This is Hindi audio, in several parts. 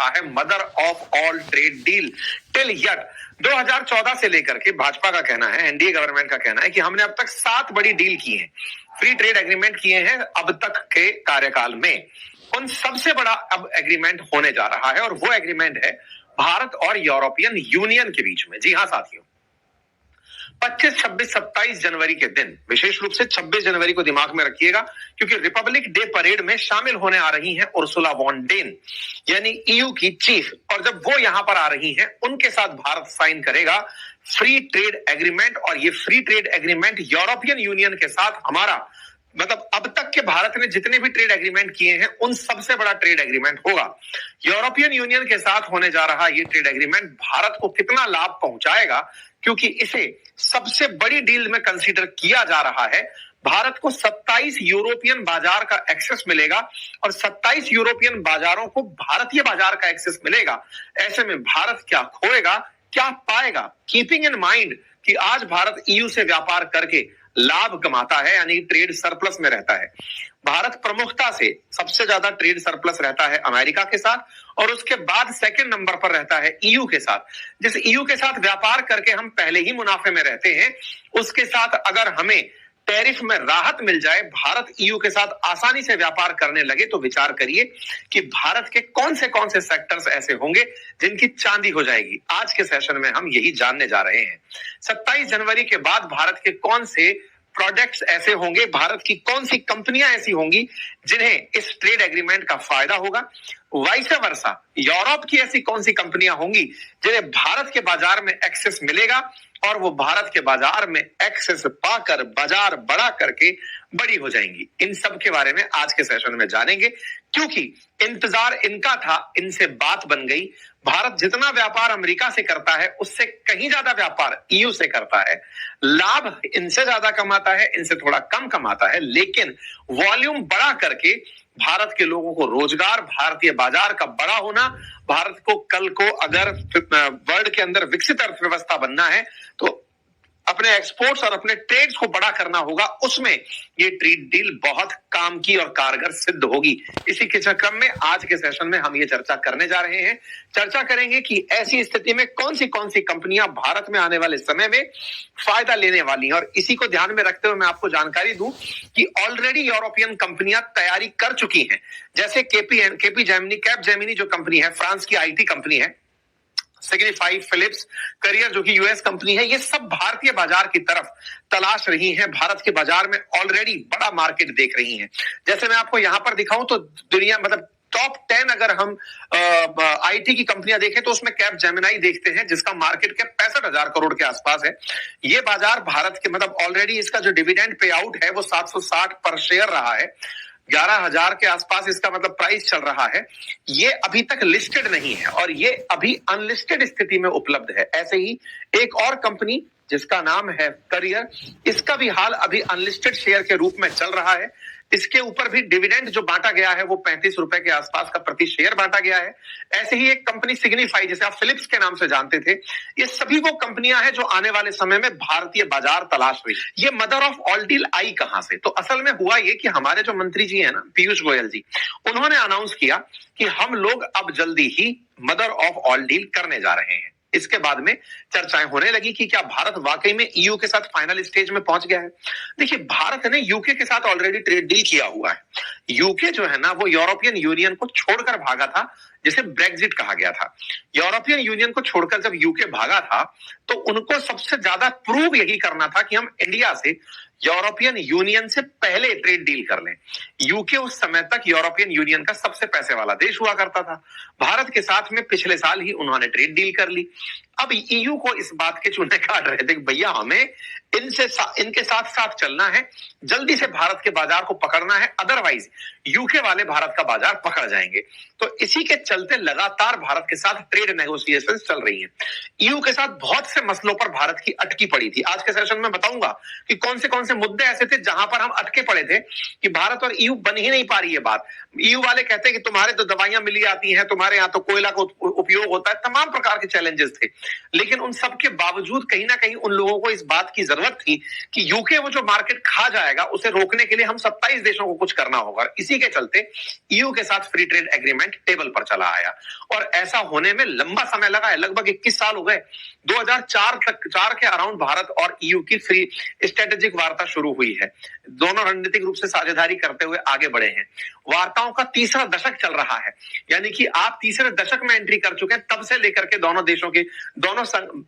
रहा है mother of all trade deal till yet. 2014 से लेकर के भाजपा का कहना है, एनडीए गवर्नमेंट का कहना है कि हमने अब तक 7 बड़ी डील की है, फ्री ट्रेड एग्रीमेंट किए हैं अब तक के कार्यकाल में। उन सबसे बड़ा अब एग्रीमेंट होने जा रहा है और वो एग्रीमेंट है भारत और यूरोपियन यूनियन के बीच में। जी हां साथियों, 25, 26, 27 जनवरी के दिन, विशेष रूप से 26 जनवरी को दिमाग में रखिएगा, क्योंकि रिपब्लिक डे परेड में शामिल होने आ रही हैं उर्सुला वॉन डेन, यानी ईयू की चीफ। और जब वो यहां पर आ रही हैं, उनके साथ भारत साइन करेगा फ्री ट्रेड एग्रीमेंट। और ये free trade agreement European union के साथ हमारा, मतलब अब तक के भारत ने जितने भी ट्रेड एग्रीमेंट किए हैं उन सबसे बड़ा ट्रेड एग्रीमेंट होगा। यूरोपियन यूनियन के साथ होने जा रहा ये ट्रेड एग्रीमेंट भारत को कितना लाभ पहुंचाएगा, क्योंकि इसे सबसे बड़ी डील में कंसीडर किया जा रहा है। भारत को 27 यूरोपियन बाजार का एक्सेस मिलेगा और 27 यूरोपियन बाजारों को भारतीय बाजार का एक्सेस मिलेगा। ऐसे में भारत क्या खोएगा, क्या पाएगा, कीपिंग इन माइंड कि आज भारत ईयू से व्यापार करके लाभ कमाता है, यानी ट्रेड सरप्लस में रहता है। भारत प्रमुखता से सबसे ज्यादा ट्रेड सरप्लस रहता है अमेरिका के साथ और उसके बाद सेकंड नंबर पर रहता है ईयू के साथ। जिस ईयू के साथ व्यापार करके हम पहले ही मुनाफे में रहते हैं, उसके साथ अगर हमें टैरिफ में राहत मिल जाए, भारत ईयू के साथ आसानी से व्यापार करने लगे, तो विचार करिए कि भारत के कौन से सेक्टर्स ऐसे होंगे जिनकी चांदी हो जाएगी। आज के सेशन में हम यही जानने जा रहे हैं। 27 जनवरी के बाद भारत के कौन से प्रोडक्ट्स ऐसे होंगे, भारत की कौन सी कंपनियां ऐसी होंगी जिन्हें इस ट्रेड एग्रीमेंट का फायदा होगा, वाइस वर्सा यूरोप की ऐसी कौन सी कंपनियां होंगी जिन्हें भारत के बाजार में एक्सेस मिलेगा और वो भारत के बाजार में एक्सेस पाकर बाजार बड़ा करके बड़ी हो जाएंगी। इन सब के बारे में आज के सेशन में जानेंगे, क्योंकि इंतजार इनका था, इनसे बात बन गई। भारत जितना व्यापार अमेरिका से करता है उससे कहीं ज्यादा व्यापार ईयू से करता है। लाभ इनसे ज्यादा कमाता है, इनसे थोड़ा कम कमाता है, लेकिन वॉल्यूम बड़ा करके भारत के लोगों को रोजगार, भारतीय बाजार का बड़ा होना, भारत को कल को अगर वर्ल्ड के अंदर विकसित अर्थव्यवस्था बनना है तो अपने एक्सपोर्ट्स और अपने ट्रेड्स को बड़ा करना होगा। उसमें ये ट्रेड डील बहुत काम की और कारगर सिद्ध होगी। इसी के क्रम में आज के सेशन में हम ये चर्चा करने जा रहे हैं। चर्चा करेंगे कि ऐसी स्थिति में कौन सी कंपनियां भारत में आने वाले समय में फायदा लेने वाली हैं। और इसी को ध्यान में रखते हुए मैं आपको जानकारी दूं कि ऑलरेडी यूरोपियन कंपनियां तैयारी कर चुकी हैं। जैसे कैपजेमिनी जो कंपनी है, फ्रांस की आईटी कंपनी है, सिग्निफाई, फिलिप्स, करियर जो कि यूएस कंपनी है, ये सब भारतीय बाजार की तरफ तलाश रही हैं। भारत के बाजार में ऑलरेडी बड़ा मार्केट देख रही हैं। जैसे मैं आपको यहां पर दिखाऊं तो दुनिया, मतलब टॉप 10 अगर हम आईटी की कंपनियां देखें तो उसमें कैपजेमिनी देखते हैं, जिसका मार्केट कैप 65,000 करोड़ के आसपास है। ये बाजार भारत के, मतलब ऑलरेडी इसका जो डिविडेंड पे आउट है वो 760 पर शेयर रहा है, 11,000 के आसपास इसका मतलब प्राइस चल रहा है। ये अभी तक लिस्टेड नहीं है और ये अभी अनलिस्टेड स्थिति में उपलब्ध है। ऐसे ही एक और कंपनी जिसका नाम है करियर, इसका भी हाल अभी अनलिस्टेड शेयर के रूप में चल रहा है। इसके ऊपर भी डिविडेंड जो बांटा गया है वो 35 रुपए के आसपास का प्रति शेयर बांटा गया है। ऐसे ही एक कंपनी सिग्निफाई, जिसे आप फिलिप्स के नाम से जानते थे, ये सभी वो कंपनियां हैं जो आने वाले समय में भारतीय बाजार तलाश रही। ये mother of all deal I कहां से? तो असल में हुआ ये कि हमारे जो मंत्री जी है ना, पीयूष गोयल जी, उन्होंने अनाउंस किया कि हम लोग अब जल्दी ही मदर ऑफ ऑल डील करने जा रहे हैं। इसके बाद में चर्चाएं होने लगी कि क्या भारत वाकई में ईयू के साथ फाइनल स्टेज में पहुंच गया है। देखिए, भारत ने यूके के साथ ऑलरेडी ट्रेड डील किया हुआ है। यूके जो है ना, वो यूरोपियन यूनियन को छोड़कर भागा था, जिसे ब्रेक्जिट कहा गया था। यूरोपियन यूनियन को छोड़कर जब यूके भागा था तो उनको सबसे ज्यादा प्रूव यही करना था कि हम इंडिया से, यूरोपियन यूनियन से पहले ट्रेड डील कर लें। यूके उस समय तक यूरोपियन यूनियन का सबसे पैसे वाला देश हुआ करता था। भारत के साथ में पिछले साल ही उन्होंने ट्रेड डील कर ली। अब ईयू को इस बात के चूने काट रहे थे कि भैया हमें इनके साथ साथ चलना है, जल्दी से भारत के बाजार को पकड़ना है, अदरवाइज यूके वाले भारत का बाजार पकड़ जाएंगे। तो इसी के चलते लगातार भारत के साथ ट्रेड नेगोशिएशंस चल रही हैं। ईयू के साथ बहुत से मसलों पर भारत की अटकी पड़ी थी। आज के सेशन में बताऊंगा कि कौन से मुद्दे ऐसे थे जहां पर हम अटके पड़े थे कि भारत और ईयू बन ही नहीं पा रही है बात। ईयू वाले कहते हैं कि तुम्हारे तो दवाइयां मिली आती हैं, तुम्हारे यहाँ तो कोयला का उपयोग होता है, तमाम प्रकार के चैलेंजेस थे। लेकिन उन सब के बावजूद कहीं ना कहीं उन लोगों को इस बात की जरूरत थी कि यूके वो जो मार्केट खा जाएगा उसे रोकने के लिए हम 27 देशों को कुछ करना होगा। इसी के चलते ईयू के साथ फ्री ट्रेड एग्रीमेंट टेबल पर चला आया और ऐसा होने में लंबा समय लगा है, लगभग 21 साल हो गए। 2004 के अराउंड भारत और ईयू की फ्री स्ट्रेटेजिक वार्ता शुरू हुई है। दोनों रणनीतिक रूप से साझेदारी करते हुए आगे बढ़े हैं। वार्ताओं का तीसरा दशक चल रहा है, यानी कि आप तीसरे दशक में एंट्री कर चुके हैं। तब से लेकर के दोनों देशों के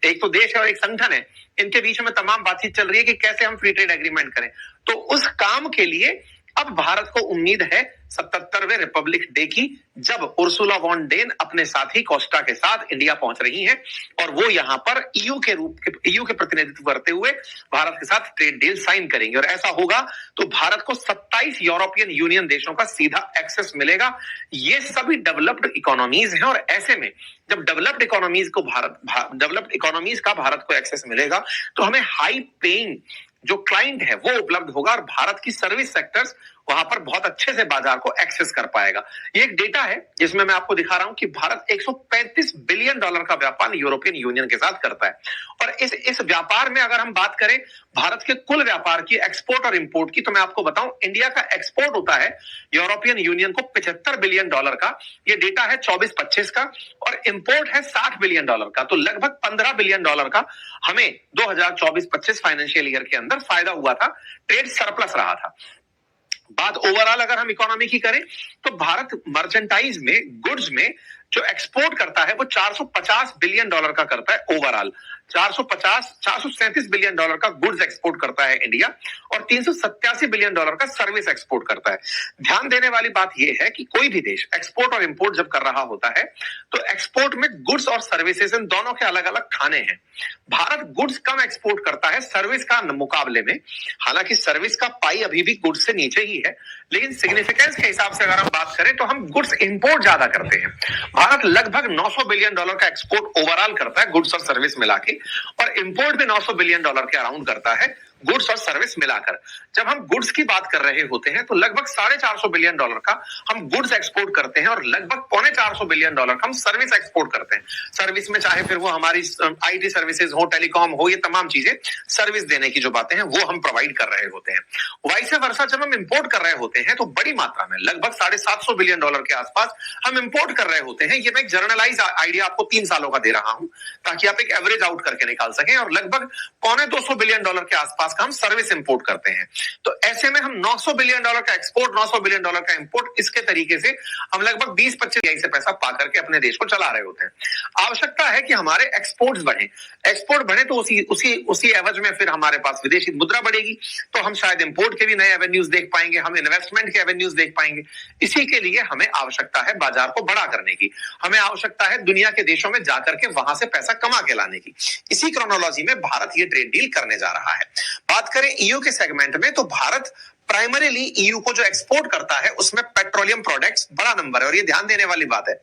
एक तो देश है और एक संगठन है, इनके बीच में तमाम बातचीत चल रही है कि कैसे हम फ्री ट्रेड एग्रीमेंट करें। तो उस काम के लिए अब भारत को उम्मीद है 77वें रिपब्लिक डे की, जब उर्सुला वॉन डेन अपने साथी कोस्टा के साथ इंडिया पहुंच रही हैं और वो यहां पर ईयू के प्रतिनिधित्व करते हुए भारत के साथ ट्रेड डील साइन करेंगे। और ऐसा होगा तो भारत को 27 यूरोपियन यूनियन देशों का सीधा एक्सेस मिलेगा। ये सभी डेवलप्ड इकोनॉमीज हैं और ऐसे में जब डेवलप्ड इकोनॉमीज का भारत को एक्सेस मिलेगा तो हमें हाई पेइंग जो क्लाइंट है वो उपलब्ध होगा और भारत की सर्विस सेक्टर्स वहां पर बहुत अच्छे से बाजार को एक्सेस कर पाएगा। ये एक डेटा है जिसमें मैं आपको दिखा रहा हूं कि भारत 135 बिलियन डॉलर का व्यापार यूरोपियन यूनियन के साथ करता है। और इस व्यापार में अगर हम बात करें भारत के कुल व्यापार की, एक्सपोर्ट और इंपोर्ट की, तो मैं आपको बताऊं इंडिया का एक्सपोर्ट होता है यूरोपियन यूनियन को 75 बिलियन डॉलर का, ये डेटा है 24-25 का, और इंपोर्ट है 60 बिलियन डॉलर का। तो लगभग 15 बिलियन डॉलर का हमें 2024-25 फाइनेंशियल ईयर के अंदर फायदा हुआ था, ट्रेड सरप्लस रहा था। बात ओवरऑल अगर हम इकोनॉमी की करें तो भारत मर्चेंटाइज में, गुड्स में जो एक्सपोर्ट करता है वो 450 बिलियन डॉलर का करता है ओवरऑल। 437 बिलियन डॉलर का गुड्स एक्सपोर्ट करता है इंडिया और 387 बिलियन डॉलर का सर्विस एक्सपोर्ट करता है। ध्यान देने वाली बात यह है कि कोई भी देश एक्सपोर्ट और इंपोर्ट जब कर रहा होता है तो एक्सपोर्ट में गुड्स और सर्विसेज इन दोनों के अलग अलग खाने हैं। भारत गुड्स कम एक्सपोर्ट करता है सर्विस का मुकाबले में, हालांकि सर्विस का पाई अभी भी गुड्स से नीचे ही है, लेकिन सिग्निफिकेंस के हिसाब से अगर हम बात करें तो हम गुड्स इंपोर्ट ज्यादा करते हैं। भारत लगभग 900 बिलियन डॉलर का एक्सपोर्ट ओवरऑल करता है गुड्स और सर्विस मिला के, और इंपोर्ट भी 900 बिलियन डॉलर के अराउंड करता है गुड्स और सर्विस मिलाकर। जब हम गुड्स की बात कर रहे होते हैं तो लगभग 450 बिलियन डॉलर का हम गुड्स एक्सपोर्ट करते हैं और लगभग 450 बिलियन डॉलर का हम सर्विस एक्सपोर्ट करते हैं। सर्विस में चाहे फिर वो हमारी आईटी सर्विसेज हो, टेलीकॉम हो, ये तमाम चीजें सर्विस देने की जो बातें हैं वो हम प्रोवाइड कर रहे होते हैं। वैसे वर्षा जब हम इंपोर्ट कर रहे होते हैं तो बड़ी मात्रा में लगभग 750 बिलियन डॉलर के आसपास हम इंपोर्ट कर रहे होते हैं। ये मैं एक जर्नलाइज आइडिया आपको 3 सालों का दे रहा हूं ताकि आप एक एवरेज आउट करके निकाल सकें, और लगभग 250 बिलियन डॉलर के आसपास का हम सर्विस इंपोर्ट करते हैं। तो ऐसे में हम 900 बिलियन डॉलर का एक्सपोर्ट, 900 बिलियन डॉलर का इंपोर्ट, इसके तरीके से हम लगभग 20-25 से पैसा पा करके अपने देश को चला रहे होते हैं। आवश्यकता है कि हमारे एक्सपोर्ट्स बढ़े, एक्सपोर्ट बढ़े तो उसी एवज में फिर हमारे पास विदेशी मुद्रा बढ़ेगी, तो हम शायद इंपोर्ट के भी नए एवेन्यूज देख पाएंगे, हम इन्वेस्टमेंट के एवेन्यूज देख पाएंगे। इसी के लिए हमें आवश्यकता है बाजार को बड़ा करने की, हमें आवश्यकता है दुनिया के देशों में जाकर के वहां से पैसा कमा के लाने की। इसी क्रोनोलॉजी में भारत ये ट्रेड डील करने जा रहा है। बात करें ईयू के सेगमेंट में तो भारत प्राइमरीली ईयू को जो एक्सपोर्ट करता है उसमें पेट्रोलियम प्रोडक्ट्स बड़ा नंबर है, और ये ध्यान देने वाली बात है।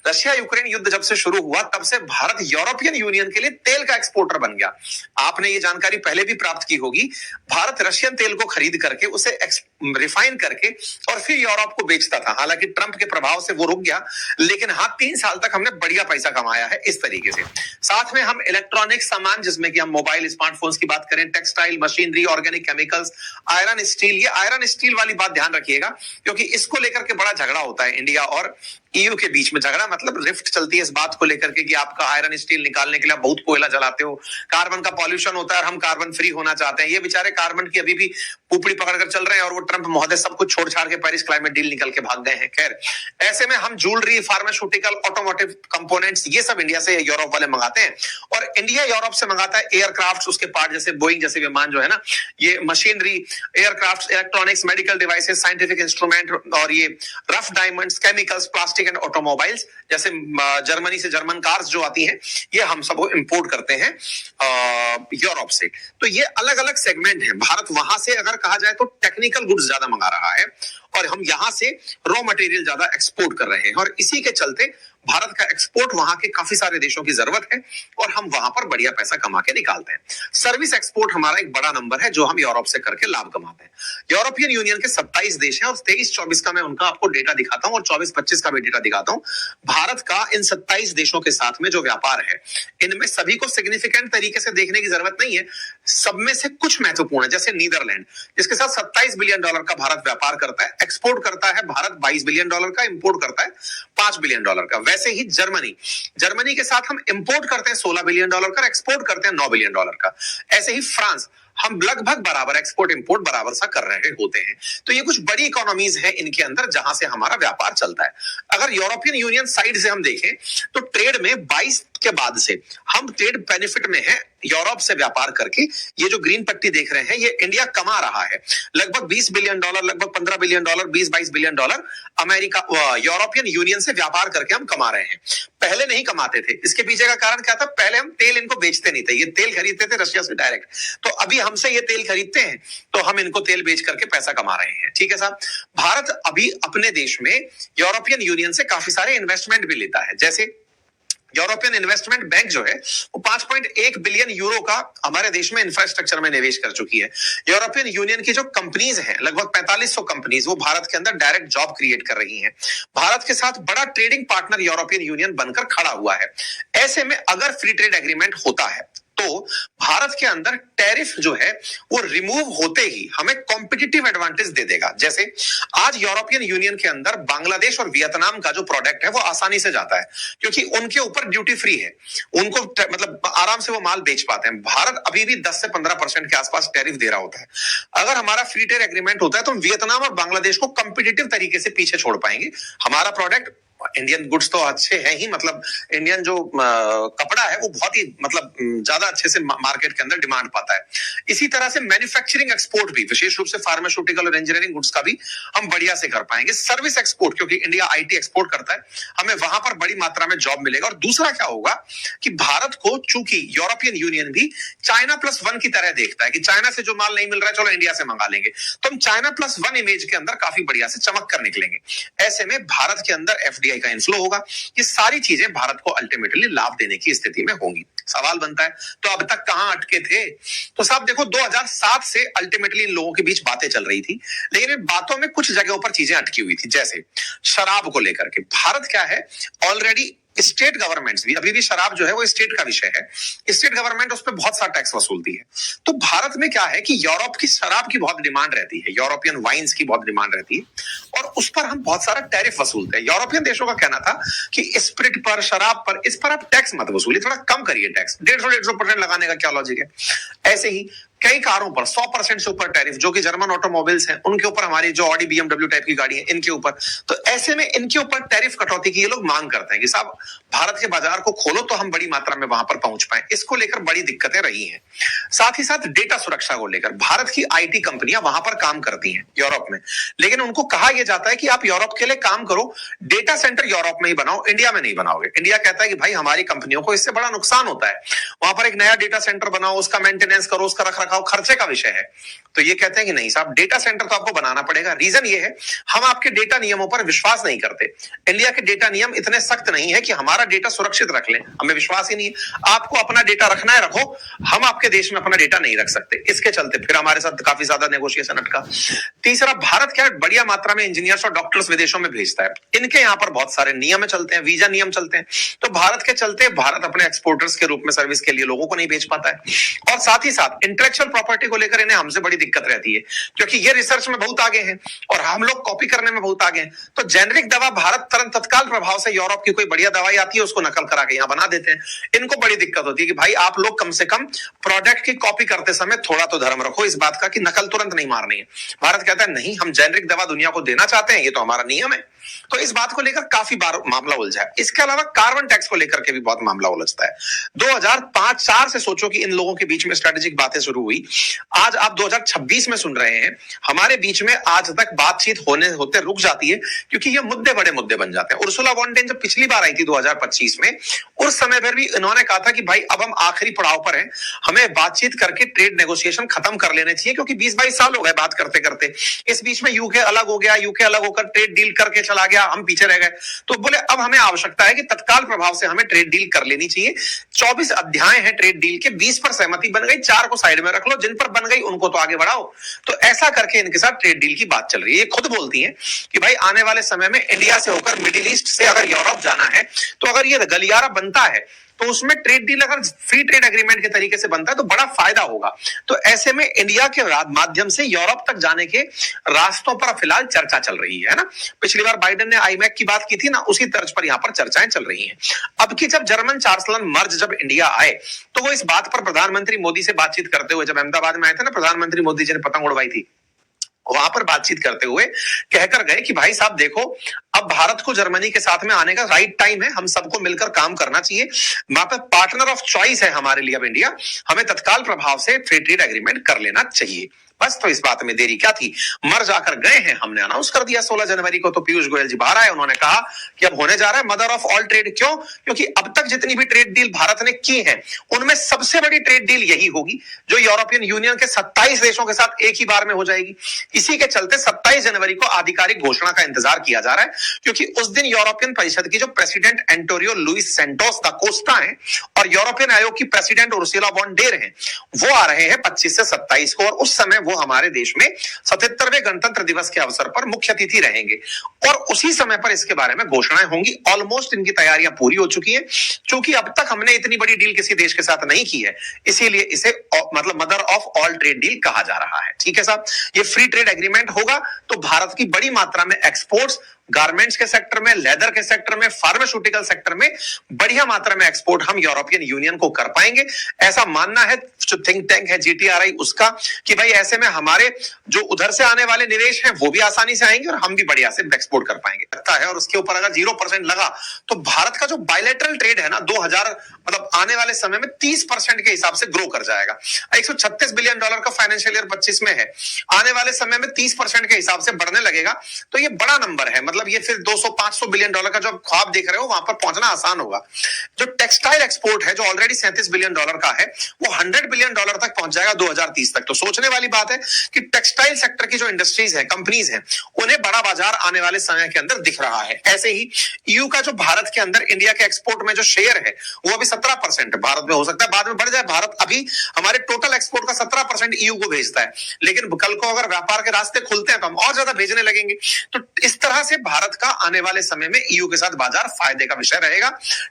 रशिया यूक्रेन युद्ध जब से शुरू हुआ तब से भारत यूरोपियन यूनियन के लिए तेल का एक्सपोर्टर बन गया। आपने ये जानकारी पहले भी प्राप्त की होगी। भारत रशियन तेल को खरीद करके उसे रिफाइन करके और फिर यूरोप को बेचता था। हालांकि ट्रंप के प्रभाव से वो रुक गया, लेकिन हाँ 3 साल तक हमने बढ़िया पैसा कमाया है इस तरीके से। साथ में हम इलेक्ट्रॉनिक सामान, जिसमें कि हम मोबाइल, स्मार्टफोन्स की बात करें, textile, machinery, organic chemicals, iron steel, ये आयरन स्टील वाली बात ध्यान रखिएगा क्योंकि इसको लेकर के बड़ा झगड़ा होता है इंडिया और ईयू के बीच में। झगड़ा मतलब रिफ्ट चलती है इस बात को लेकर के कि आपका आयरन स्टील निकालने के लिए बहुत कोयला जलाते हो, कार्बन का पॉल्यूशन होता है और हम कार्बन फ्री होना चाहते हैं। ये बेचारे कार्बन की अभी भी पुपड़ी पकड़कर चल रहे हैं और वो ट्रंप महोदय सब कुछ छोड़ छाड़ के पेरिस क्लाइमेट डील निकल के भाग गए हैं। खैर, ऐसे में हम ज्वेलरी, फार्मास्यूटिकल, ऑटोमोटिव कंपोनेंट्स, ये सब इंडिया से यूरोप वाले मंगाते हैं, और इंडिया यूरोप से मंगाता है एयरक्राफ्ट, उसके पार्ट जैसे बोइंग जैसे विमान जो है ना, ये machinery, aircraft, electronics, medical devices, scientific instrument, और ये rough diamonds, chemicals, plastic and automobiles, जैसे जर्मनी से जर्मन कार्स जो आती हैं, ये हम सब इंपोर्ट करते हैं यूरोप से। तो ये अलग अलग सेगमेंट है। भारत वहां से अगर कहा जाए तो टेक्निकल गुड्स ज्यादा मंगा रहा है और हम यहां से रॉ मटेरियल ज्यादा एक्सपोर्ट कर रहे हैं और इसी के चलते भारत का एक्सपोर्ट वहां के काफी सारे देशों की जरूरत है और हम वहां पर बढ़िया पैसा कमा के निकालते हैं। सर्विस एक्सपोर्ट हमारा एक बड़ा नंबर है जो हम यूरोप से करके लाभ कमाते हैं। यूरोपियन यूनियन के 27 देश हैं और 23-24 का मैं उनका आपको डेटा दिखाता हूं और 24-25 का भी डेटा दिखाता हूं। भारत का इन 27 देशों के साथ में जो व्यापार है, इनमें सभी को सिग्निफिकेंट तरीके से देखने की जरूरत नहीं है। सब में से कुछ महत्वपूर्ण है, जैसे नीदरलैंड, जिसके साथ $27 बिलियन का भारत व्यापार करता है। एक्सपोर्ट करता है भारत $22 बिलियन का, इंपोर्ट करता है $5 बिलियन का। वैसे ही जर्मनी के साथ हम इंपोर्ट करते हैं $16 बिलियन का, एक्सपोर्ट करते हैं $9 बिलियन का। ऐसे ही फ्रांस, हम लगभग बराबर एक्सपोर्ट इंपोर्ट बराबर सा कर रहे होते हैं। तो ये कुछ बड़ी इकोनॉमीज है इनके अंदर जहां से हमारा व्यापार चलता है। अगर यूरोपियन यूनियन साइड से हम देखें तो ट्रेड में 22 के बाद से हम ट्रेड बेनिफिट में है यूरोप से व्यापार करके। ये जो ग्रीन पट्टी देख रहे हैं ये इंडिया कमा रहा है, लगभग $20 बिलियन, लगभग $15 billion, $20-22 billion America European union से व्यापार करके हम कमा रहे हैं। पहले नहीं कमाते थे। इसके पीछे का कारण क्या था? पहले हम तेल इनको बेचते नहीं थे, ये तेल खरीदते थे रशिया से डायरेक्ट। तो अभी हमसे ये तेल खरीदते हैं तो हम इनको तेल बेच करके पैसा कमा रहे हैं। ठीक है साहब। भारत अभी अपने देश में यूरोपियन यूनियन से काफी सारे इन्वेस्टमेंट भी लेता है। जैसे यूरोपियन इन्वेस्टमेंट बैंक जो है वो 5.1 बिलियन यूरो का हमारे देश में इंफ्रास्ट्रक्चर में निवेश कर चुकी है। यूरोपियन यूनियन की जो कंपनीज हैं, लगभग 4500 कंपनीज, वो भारत के अंदर डायरेक्ट जॉब क्रिएट कर रही हैं। भारत के साथ बड़ा ट्रेडिंग पार्टनर यूरोपियन यूनियन बनकर खड़ा हुआ है। ऐसे में अगर फ्री ट्रेड एग्रीमेंट होता है तो भारत के अंदर टैरिफ जो है वो रिमूव होते ही हमें कॉम्पिटिटिव एडवांटेज दे देगा। जैसे आज यूरोपियन यूनियन के अंदर बांग्लादेश और वियतनाम का जो प्रोडक्ट है वो आसानी से जाता है क्योंकि उनके ऊपर ड्यूटी फ्री है, उनको मतलब आराम से वो माल बेच पाते हैं। भारत अभी भी 10 से 15% के आसपास टैरिफ दे रहा होता है। अगर हमारा फ्री ट्रेड एग्रीमेंट होता है तो हम वियतनाम और बांग्लादेश को कॉम्पिटिटिव तरीके से पीछे छोड़ पाएंगे। हमारा प्रोडक्ट, इंडियन गुड्स तो अच्छे हैं ही, मतलब इंडियन जो कपड़ा है वो बहुत ही मतलब ज्यादा अच्छे से मार्केट के अंदर डिमांड पाता है। इसी तरह से मैन्युफैक्चरिंग एक्सपोर्ट भी, विशेष रूप से फार्मास्यूटिकल और इंजीनियरिंग गुड्स का भी हम बढ़िया से कर पाएंगे। सर्विस एक्सपोर्ट, क्योंकि इंडिया आईटी एक्सपोर्ट करता है, हमें वहां पर बड़ी मात्रा में जॉब मिलेगा। और दूसरा क्या होगा कि भारत को, चूंकि यूरोपियन यूनियन भी चाइना +1 की तरह देखता है कि चाइना से जो माल नहीं मिल रहा है चलो इंडिया से मंगा लेंगे, तो हम चाइना +1 इमेज के अंदर काफी बढ़िया से चमक कर निकलेंगे। ऐसे में भारत के अंदर एफडीआई का इन्फ्लो होगा। ये सारी चीजें भारत को अल्टीमेटली लाभ देने की स्थिति में होंगी। सवाल बनता है तो अब तक कहां अटके थे? तो साहब देखो, 2007 से अल्टीमेटली इन लोगों के बीच बातें चल रही थी, लेकिन इन बातों में कुछ जगहों पर चीजें अटकी हुई थी। जैसे शराब को लेकर के भारत क्या है, ऑलरेडी स्टेट गवर्नमेंट्स भी, अभी भी शराब जो है वो स्टेट का विषय है, स्टेट गवर्नमेंट उस पर बहुत सारा टैक्स वसूलती है। तो भारत में क्या है कि यूरोप की शराब की बहुत डिमांड रहती है, यूरोपियन वाइन्स की बहुत डिमांड रहती है और उस पर हम बहुत सारा टैरिफ वसूलते हैं। यूरोपियन देशों का कहना था कि स्प्रिट पर, शराब पर, इस पर आप टैक्स मत वसूलिए, थोड़ा कम करिए टैक्स। 150% लगाने का क्या लॉजिक है? ऐसे ही कई कारों पर 100% से ऊपर टैरिफ, जो कि जर्मन ऑटोमोबाइल्स हैं उनके ऊपर, हमारी जो ऑडी बीएमडब्ल्यू टाइप की गाड़ी है इनके ऊपर। तो ऐसे में इनके ऊपर टैरिफ कटौती की ये लोग मांग करते हैं कि साहब भारत के बाजार को खोलो तो हम बड़ी मात्रा में वहां पर पहुंच पाए। इसको लेकर बड़ी दिक्कतें रही हैं। साथ ही साथ डेटा सुरक्षा को लेकर भारत की आईटी कंपनियां वहां पर काम करती हैं यूरोप में, लेकिन उनको कहा यह जाता है कि आप यूरोप के लिए काम करो, डेटा सेंटर यूरोप में ही बनाओ, इंडिया में नहीं बनाओगे। इंडिया कहता है कि भाई हमारी कंपनियों को इससे बड़ा नुकसान होता है, वहां पर एक नया डेटा सेंटर बनाओ, उसका मेंटेनेंस करो, उसका रखरखाव खर्चे का विषय है। तो ये कहते हैं कि नहीं साहब, डेटा सेंटर तो आपको बनाना पड़ेगा। रीजन ये है, हम आपके डेटा नियमों पर विश्वास नहीं करते। इंडिया के डेटा नियम इतने सख्त नहीं है कि हमारा डेटा सुरक्षित रख लें, हमें विश्वास ही नहीं है। आपको अपना डेटा रखना है रखो, हम आपके देश में अपना डेटा नहीं रख सकते। इसके चलते फिर हमारे साथ काफी ज्यादा नेगोशिएशन अटका। तीसरा, भारत क्या बढ़िया मात्रा में इंजीनियर्स और डॉक्टर्स विदेशों में भेजता है, इनके यहां पर बहुत सारे नियम चलते हैं, वीजा नियम चलते हैं। तो भारत के चलते भारत अपने एक्सपोर्टर्स के रूप में सर्विस के लिए लोगों को नहीं भेज पाता है। और साथ ही साथ इंटेलेक्चुअल प्रॉपर्टी को लेकर इन्हें हमसे बड़ी दिक्कत रहती है, क्योंकि ये रिसर्च में बहुत आगे हैं और हम लोग कॉपी करने में बहुत आगे हैं। तो जेनरिक दवा भारत तुरंत तत्काल प्रभाव से यूरोप की कोई बढ़िया दवाई आती है उसको नकल करा के यहां बना देते हैं। इनको बड़ी दिक्कत होती है कि भाई आप लोग कम से कम प्रोडक्ट की कॉपी करते समय थोड़ा तो धर्म रखो इस बात का कि नकल तुरंत नहीं मारनी है। भारत कहता है नहीं, हम जेनरिक दवा दुनिया को देना चाहते हैं, ये तो हमारा नियम है। तो इस बात को लेकर काफी बार मामला उलझा है। इसके अलावा कार्बन टैक्स को लेकर के भी बहुत मामला उलझता है। 2005-4 से सोचो कि इन लोगों के बीच में स्ट्रेटेजिक बातें शुरू हुई। आज आप 2026 में सुन रहे हैं, हमारे बीच में आज तक बातचीत होते रुक जाती है क्योंकि ये मुद्दे बड़े मुद्दे बन जाते हैं। उर्सुला वॉन डेर जब पिछली बार आई थी 2025 में, उस समय पर भी इन्होंने कहा था कि भाई अब हम आखिरी पड़ाव पर हैं, हमें बातचीत करके ट्रेड नेगोशिएशन खत्म कर लेने चाहिए, क्योंकि 20-22 साल हो गए बात करते करते। इस बीच में यूके अलग हो गया, यूके अलग होकर ट्रेड डील करके चला गया, हम पीछे रह गए। तो बोले अब हमें आवश्यकता है कि तत्काल प्रभाव से हमें ट्रेड डील कर लेनी चाहिए। 24 अध्याय हैं ट्रेड डील के, 20 पर सहमति बन गई, 4 को साइड में रख लो, जिन पर बन गई उनको तो आगे बढ़ाओ। तो ऐसा करके इनके साथ ट्रेड डील की बात चल रही है। ये खुद बोलती हैं कि भाई आने वाले समय में इंडिया से होकर मिडिल ईस्ट से अगर यूरोप जाना है, तो अगर ये गलियारा बनता है तो उसमें ट्रेड डील अगर फ्री ट्रेड एग्रीमेंट के तरीके से बनता है तो बड़ा फायदा होगा। तो ऐसे में इंडिया के माध्यम से यूरोप तक जाने के रास्तों पर फिलहाल चर्चा चल रही है ना। पिछली बार बाइडेन ने आईमैक की बात की थी ना, उसी तर्ज पर यहां पर चर्चाएं चल रही हैं। अब की जब जर्मन चांसलर मर्ज जब इंडिया आए, तो वो इस बात पर प्रधानमंत्री मोदी से बातचीत करते हुए, जब अहमदाबाद में आए थे ना प्रधानमंत्री मोदी जी ने पतंग उड़वाई थी, वहां पर बातचीत करते हुए कहकर गए कि भाई साहब देखो, अब भारत को जर्मनी के साथ में आने का राइट टाइम है, हम सबको मिलकर काम करना चाहिए। वहां पर पार्टनर ऑफ चॉइस है हमारे लिए अब इंडिया, हमें तत्काल प्रभाव से फ्री ट्रेड एग्रीमेंट कर लेना चाहिए। बस, तो इस बात में देरी क्या थी, मर जाकर गए हैं। हमने अनाउंस कर दिया 16 जनवरी को, तो पीयूष गोयल जी बाहर आए, उन्होंने कहा कि अब होने जा रहा है मदर ऑफ ऑल ट्रेड। क्यों? क्योंकि अब तक जितनी भी ट्रेड डील भारत ने की है, उनमें सबसे बड़ी ट्रेड डील यही होगी जो यूरोपियन यूनियन के 27 देशों के साथ एक ही बार में हो जाएगी। इसी के चलते 27 जनवरी को आधिकारिक घोषणा का इंतजार किया जा रहा है, क्योंकि उस दिन यूरोपियन परिषद की जो प्रेसिडेंट एंटोनियो लुइस सैंटोस दा कोस्टा है और यूरोपियन आयोग की प्रेसिडेंट उर्सुला वॉन डेर हैं, वो आ रहे हैं 25 से 27 को, और उस समय वो हमारे देश में 77वें गणतंत्र दिवस के अवसर पर मुख्य अतिथि रहेंगे, और उसी समय पर इसके बारे में घोषणाएं होंगी। ऑलमोस्ट इनकी तैयारियां पूरी हो चुकी हैं, क्योंकि अब तक हमने इतनी बड़ी डील किसी देश के साथ नहीं की है, इसीलिए इसे मतलब mother of all trade deal कहा जा रहा है। ठीक है साहब, ये फ्री ट्रेड एग्रीमेंट होगा तो भारत की बड़ी मात्रा में एक्सपोर्ट्स, गारमेंट्स के सेक्टर में, लेदर के सेक्टर में, फार्मास्यूटिकल सेक्टर में बढ़िया मात्रा में एक्सपोर्ट हम यूरोपियन यूनियन को कर पाएंगे। ऐसा मानना है जो थिंक टैंक है जीटीआरआई उसका, कि भाई ऐसे में हमारे जो उधर से आने वाले निवेश हैं वो भी आसानी से आएंगे और हम भी बढ़िया से एक्सपोर्ट कर पाएंगे लगता है। और उसके ऊपर अगर 0% लगा तो भारत का जो बायलैटरल ट्रेड है ना 2000 मतलब आने वाले समय में 30% के हिसाब से ग्रो कर जाएगा। 136 बिलियन डॉलर का फाइनेंशियल ईयर 25 में है, आने वाले समय में 30% के हिसाब से बढ़ने लगेगा, तो ये बड़ा नंबर है। मतलब ये फिर 200-500 बिलियन डॉलर का जो आप ख्वाब देख रहे हो वहां पर पहुंचना आसान होगा। जो टेक्सटाइल एक्सपोर्ट है जो ऑलरेडी 37 बिलियन डॉलर का है, वो 100 बिलियन डॉलर तक पहुंच जाएगा 2030 तक। तो सोचने वाली बात है कि टेक्सटाइल सेक्टर की जो इंडस्ट्रीज है, कंपनीज हैं, उन्हें बड़ा बाजार आने वाले समय के अंदर दिख रहा है। ऐसे ही ईयू का जो भारत के अंदर इंडिया के एक्सपोर्ट में जो शेयर है वो अभी 17% है, भारत में हो सकता है बाद में बढ़ जाए। भारत अभी हमारे टोटल एक्सपोर्ट का 17% ईयू को भेजता है, लेकिन कल को अगर व्यापार के रास्ते खुलते हैं तो हम और ज्यादा भेजने लगेंगे। तो इस तरह से भारत का आने वाले समय में ईयू के साथ बाजार फायदे का विषय रहेगा।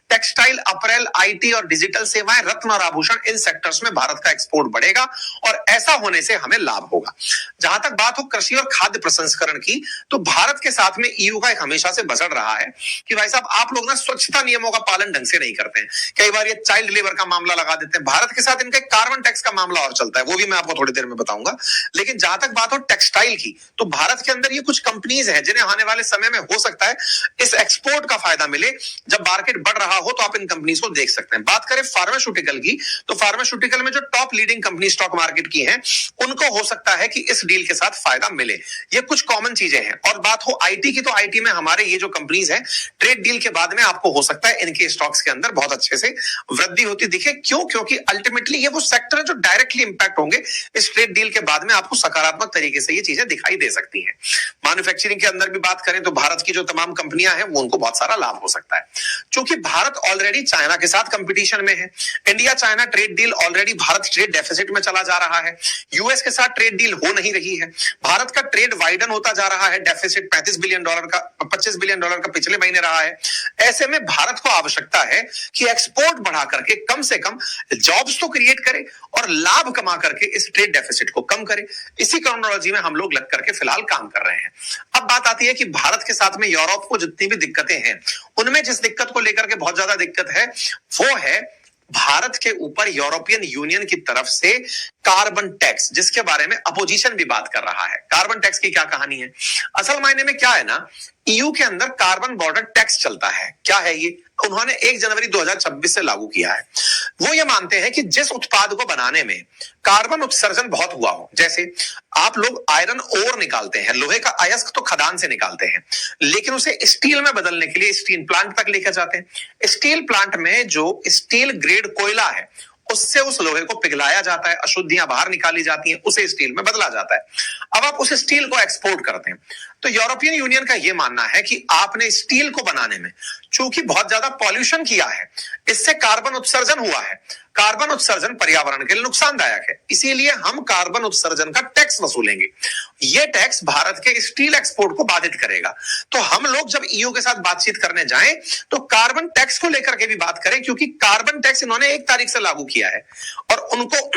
टेक्सटाइल, अपरेल, आईटी और डिजिटल सेवाएं, रत्न और आभूषण, इन सेक्टर्स में भारत का एक्सपोर्ट बढ़ेगा और ऐसा होने से हमें लाभ होगा। जहां तक बात हो कृषि और खाद्य प्रसंस्करण की, तो भारत के साथ में ईयू का एक हमेशा से बजट रहा है कि भाई साहब आप लोग ना स्वच्छता नियमों का पालन ढंग से नहीं करते हैं। कई बार ये चाइल्ड लेबर का मामला लगा देते हैं। भारत के साथ इनका कार्बन टैक्स का मामला और चलता है, वो भी मैं आपको थोड़ी देर में बताऊंगा। लेकिन जहां तक बात हो टेक्सटाइल की, तो भारत के अंदर ये कुछ कंपनीज हैं जिन्हें आने वाले समय में हो सकता है इस एक्सपोर्ट का फायदा मिले। जब मार्केट बढ़ रहा हो तो आप इन कंपनीज को देख सकते हैं। बात करें फार्मास्यूटिकल की, तो फार्मास्यूटिकल में जो top leading company stock market की हैं, उनको हो सकता है कि इस डील के साथ फायदा मिले। ये कुछ कॉमन चीजें हैं। और बात हो आईटी की, तो आईटी में हमारे ये जो कंपनीज हैं, ट्रेड डील के बाद में आपको हो सकता है इनके स्टॉक्स के अंदर बहुत अच्छे से वृद्धि होती दिखे। क्यों? क्योंकि अल्टीमेटली ये वो सेक्टर है जो डायरेक्टली इंपैक्ट होंगे इस ट्रेड डील के बाद में। आपको सकारात्मक तरीके से ये चीजें दिखाई दे सकती हैं। मैन्युफैक्चरिंग के अंदर भी बात करें तो भारत की जो तमाम कंपनियां हैं वो उनको बहुत सारा लाभ हो सकता है, क्योंकि भारत ऑलरेडी चाइना के साथ कंपटीशन में है। India China trade deal already Bharat trade deficit में चला जा रहा है। यूएस के साथ ट्रेड डील हो नहीं रही है। भारत का ट्रेड वाइडन होता जा रहा है। डेफिसिट 35 बिलियन डॉलर का 25 बिलियन डॉलर का पिछले महीने रहा है। ऐसे में भारत को आवश्यकता है कि एक्सपोर्ट बढ़ा करके कम से कम जॉब्स तो क्रिएट करे और लाभ कमा करके इस ट्रेड डेफिसिट को कम करे। इसी क्रोनोलॉजी में हम लोग लग करके फिलहाल काम कर रहे हैं। अब बात आती है कि भारत के साथ में यूरोप को जितनी भी दिक्कतें हैं, उनमें जिस दिक्कत को लेकर के बहुत ज्यादा दिक्कत है वो है भारत के ऊपर यूरोपियन यूनियन की तरफ से कार्बन टैक्स, जिसके बारे में अपोजिशन भी बात कर रहा है। कार्बन टैक्स की क्या कहानी है? असल मायने में क्या है ना, ईयू के अंदर कार्बन बॉर्डर टैक्स चलता है। क्या है ये? उन्होंने 1 जनवरी 2026 से लागू किया है। वो ये मानते हैं कि जिस उत्पाद को बनाने में कार्बन उत्सर्जन बहुत हुआ हो, जैसे आप लोग आयरन ओर निकालते हैं, लोहे का अयस्क तो खदान से निकालते हैं, लेकिन उसे स्टील में बदलने के लिए स्टील प्लांट तक लेकर जाते हैं। स्टील प्लांट में जो स्टील ग्रेड कोयला है उससे उस लोहे को पिघलाया जाता है, अशुद्धियां बाहर निकाली जाती हैं, उसे स्टील में बदला जाता है। अब आप उस स्टील को एक्सपोर्ट करते हैं। तो यूरोपियन यूनियन का यह मानना है कि आपने स्टील को बनाने में चूंकि बहुत ज्यादा पॉल्यूशन किया है, इससे कार्बन उत्सर्जन हुआ है, कार्बन उत्सर्जन पर्यावरण के लिए नुकसानदायक है, इसीलिए हम कार्बन उत्सर्जन का टैक्स वसूलेंगे। यह टैक्स भारत के स्टील एक्सपोर्ट को बाधित करेगा। तो हम लोग जब ईयू के साथ बातचीत करने जाएं तो कार्बन टैक्स को लेकर के भी बात करें, क्योंकि कार्बन टैक्स इन्होंने 1 तारीख से लागू किया है और उनको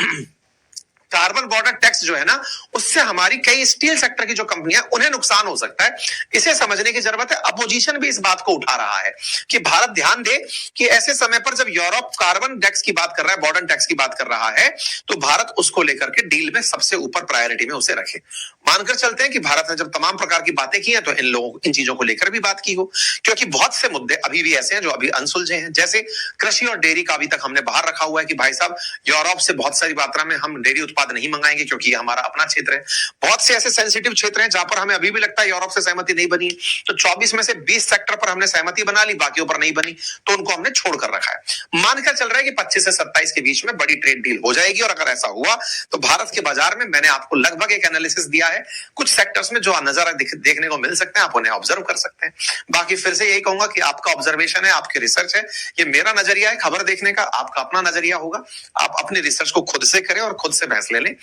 कार्बन बॉर्डर टैक्स जो है ना, उससे हमारी कई स्टील सेक्टर की जो कंपनियां उन्हें नुकसान हो सकता है। इसे समझने की जरूरत है। अपोजिशन भी इस बात को उठा रहा है कि भारत ध्यान दे कि ऐसे समय पर जब यूरोप कार्बन टैक्स की बात कर रहा है, बॉर्डर टैक्स की बात कर रहा है, तो भारत उसको लेकर के डील में सबसे ऊपर प्रायोरिटी में उसे रखे। मानकर चलते हैं कि भारत ने जब तमाम प्रकार की बातें की हैं तो इन लोगों इन चीजों को लेकर भी बात की हो, क्योंकि बहुत से मुद्दे अभी भी ऐसे हैं जो अभी अनसुलझे हैं। जैसे कृषि और डेयरी का अभी तक हमने बाहर रखा हुआ है कि भाई साहब यूरोप से बहुत सारी मात्रा में हम डेयरी उत्पाद नहीं मंगाएंगे, क्योंकि ये हमारा अपना क्षेत्र है। बहुत से ऐसे सेंसिटिव क्षेत्र हैं जहां पर हमें अभी भी लगता है यूरोप से सहमति नहीं बनी। तो 24 में से 20 सेक्टर पर हमने सहमति बना ली, बाकियों पर नहीं बनी, तो उनको हमने छोड़ कर रखा है। मानकर चल रहा है कि 25 से 27 के बीच में बड़ी ट्रेड डील हो जाएगी। और अगर ऐसा हुआ तो भारत के बाजार में, मैंने आपको लगभग एक एनालिसिस दिया है, कुछ सेक्टर्स में जो नजारा देखने को मिल सकते हैं, आप उन्हें ऑब्जर्व कर सकते हैं। बाकी फिर से यही कहूंगा कि आपका ऑब्जर्वेशन है, आपकी रिसर्च है, ये मेरा नजरिया है खबर देखने का, आपका अपना नजरिया होगा। आप अपनी रिसर्च को खुद से करें और खुद से बहस ले लें।